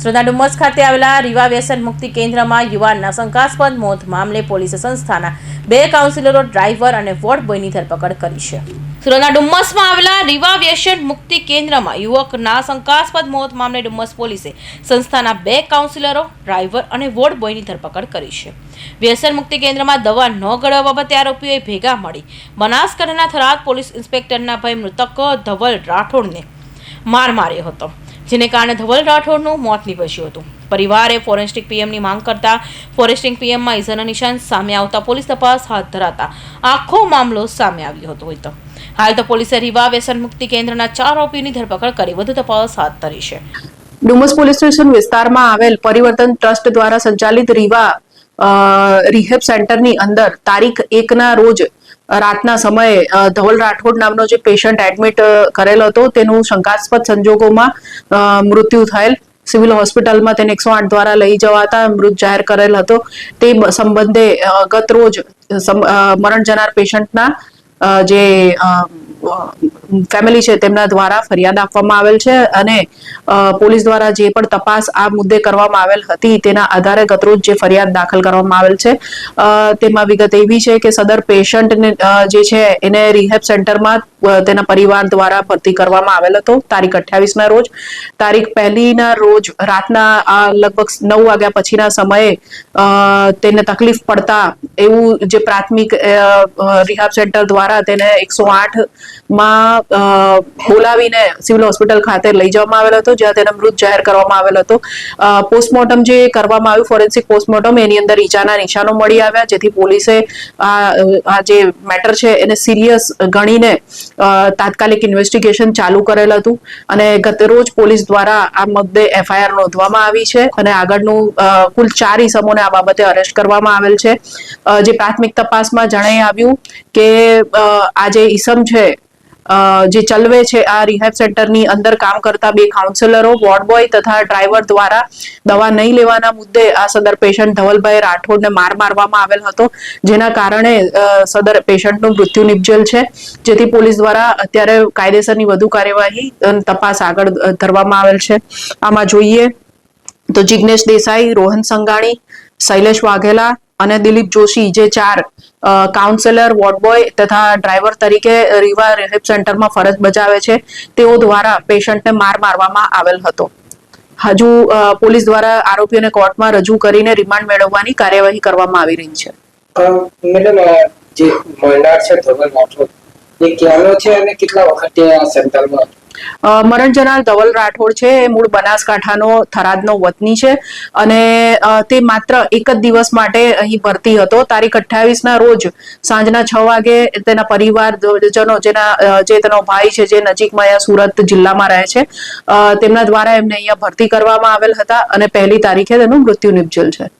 સુરતના ડુમ્મસ ખાતે આવેલા રીવા વ્યસન મુક્તિ કેન્દ્રમાં યુવાનના શંકાસ્પદ મોત મામલે પોલીસે સંસ્થાના 2 કાઉન્સિલરો, ડ્રાઈવર અને વોર્ડ બોયની ધરપકડ કરી છે. સુરતના ડુમ્મસમાં આવેલા રીવા વ્યસન મુક્તિ કેન્દ્રમાં યુવકના શંકાસ્પદ મોત મામલે ડુમ્મસ પોલીસે સંસ્થાના 2 કાઉન્સિલરો, ડ્રાઈવર અને વોર્ડ બોયની ધરપકડ કરી છે. વ્યસન મુક્તિ કેન્દ્રમાં દવા ન ગળવા બાબતે આરોપીઓએ ભેગા મળી બનાસકાંઠાના થરાદ પોલીસ ઇન્સ્પેક્ટરના ભાઈ મૃતક ધવલ રાઠોડને માર માર્યો હતો, જેને કારણે ધવલ રાઠોડનું મોત નીપજ્યું હતું. પરિવારે ફોરેન્સિક પીએમની માંગ કરતા ફોરેન્સિક પીએમમાં ઇજાના નિશાન સામે આવતા પોલીસ તપાસ હાથ ધરાતા આખો મામલો સામે આવ્યો હતો. હાલ તો પોલીસે રીવા વ્યસન મુક્તિ કેન્દ્રના 4 આરોપીઓની ધરપકડ કરી વધુ તપાસ હાથ ધરી છે. ડુમસ પોલીસ સ્ટેશન વિસ્તારમાં આવેલ પરિવર્તન ટ્રસ્ટ દ્વારા સંચાલિત રીવા રિહેબ સેન્ટરની અંદર તારીખ 1ના રોજ રાતના સમયે ધવલ રાઠોડ નામનો જે પેશન્ટ એડમિટ કરેલો હતો તેનું શંકાસ્પદ સંજોગોમાં મૃત્યુ થયેલ. સિવિલ હોસ્પિટલમાં તેને 108 દ્વારા લઈ જવાતા મૃત જાહેર કરેલ હતો. તે સંબંધે ગત રોજ મરણ જનાર પેશન્ટના જે ફેમિલી છે તેમના દ્વારા ફરિયાદ આપવામાં આવેલ છે અને પોલીસ દ્વારા જે પણ તપાસ આ મુદ્દે કરવામાં આવેલ હતી તેના આધારે ગતરોજ જે ફરિયાદ દાખલ કરવામાં આવેલ છે તેમાં વિગત એવી છે કે સદર પેશન્ટને જે છે એને રિહેબ સેન્ટરમાં તેના પરિવાર દ્વારા ભરતી કરવામાં આવેલ હતો તારીખ 28ના રોજ. તારીખ 1ના રોજ રાતના લગભગ 9 વાગ્યા પછીના સમયે તેને તકલીફ પડતા એવું જે પ્રાથમિક રિહેબ સેન્ટર દ્વારા તેને 108 માં બોલાવીને સિવિલ હોસ્પિટલ ખાતે લઈ જવામાં આવેલ હતો, જ્યાં તેને મૃત જાહેર કરવામાં આવેલ હતો. પોસ્ટમોર્ટમ જે કરવામાં આવ્યું, ફોરેન્સિક પોસ્ટમોર્ટમ, એની અંદર ઈજાના નિશાનો મળી આવ્યા, જેથી પોલીસે આ જે મેટર છે એને સિરિયસ ગણીને તાત્કાલિક ઇન્વેસ્ટિગેશન ચાલુ કરેલ હતું અને ગતરોજ પોલીસ દ્વારા આ મુદ્દે FIR નોંધવામાં આવી છે અને આગળનું કુલ 4 ઇસમોને આ બાબતે અરેસ્ટ કરવામાં આવેલ છે. જે પ્રાથમિક તપાસમાં જણાઈ આવ્યું કે આ જે ઇસમ છે જે ચલવે છે આ રિહેબ સેન્ટરની અંદર કામ કરતા 2 કાઉન્સિલરો, વોર્ડ બોય તથા ડ્રાઈવર દ્વારા દવા નહીં લેવાના મુદ્દે આ સદર પેશન્ટ ધવલભાઈ રાઠોડને મારવામાં આવેલ હતો, જેના કારણે સદર પેશન્ટનું મૃત્યુ નિપજેલ છે. જેથી પોલીસ દ્વારા અત્યારે કાયદેસરની વધુ કાર્યવાહી તપાસ આગળ ધરવામાં આવેલ છે. આમાં જોઈએ તો જિગ્નેશ દેસાઈ, રોહન સંઘાણી, શૈલેષ વાઘેલા અને દિલીપ જોશી જે 4 કાઉન્સિલર, વોર્ડ બોય તથા ડ્રાઈવર તરીકે રીવા રિહેબ સેન્ટરમાં ફરજ બજાવે છે, તેઓ દ્વારા પેશન્ટને મારવામાં આવેલ હતો. હજુ પોલીસ દ્વારા આરોપીઓને કોર્ટમાં રજૂ કરીને રિમાન્ડ મેળવવાની કાર્યવાહી કરવામાં આવી રહી છે. મેડમ, જે મરનાર છે ધવલ રાઠોડ, એ ક્યાંનો છે અને કેટલા વખતે આ સેન્ટરમાં? મરણ જનાર ધવલ રાઠોડ છે એ મૂળ બનાસકાંઠાનો થરાદનો વતની છે અને તે માત્ર એક જ દિવસ માટે અહીં ભરતી હતો. તારીખ 28ના રોજ સાંજના 6 વાગે તેના પરિવારજનો જે તેનો ભાઈ છે જે નજીકમાં અહીંયા સુરત જિલ્લામાં રહે છે તેમના દ્વારા એમને અહીંયા ભરતી કરવામાં આવેલ હતા અને 1લી તારીખે તેનું મૃત્યુ નિપજેલ છે.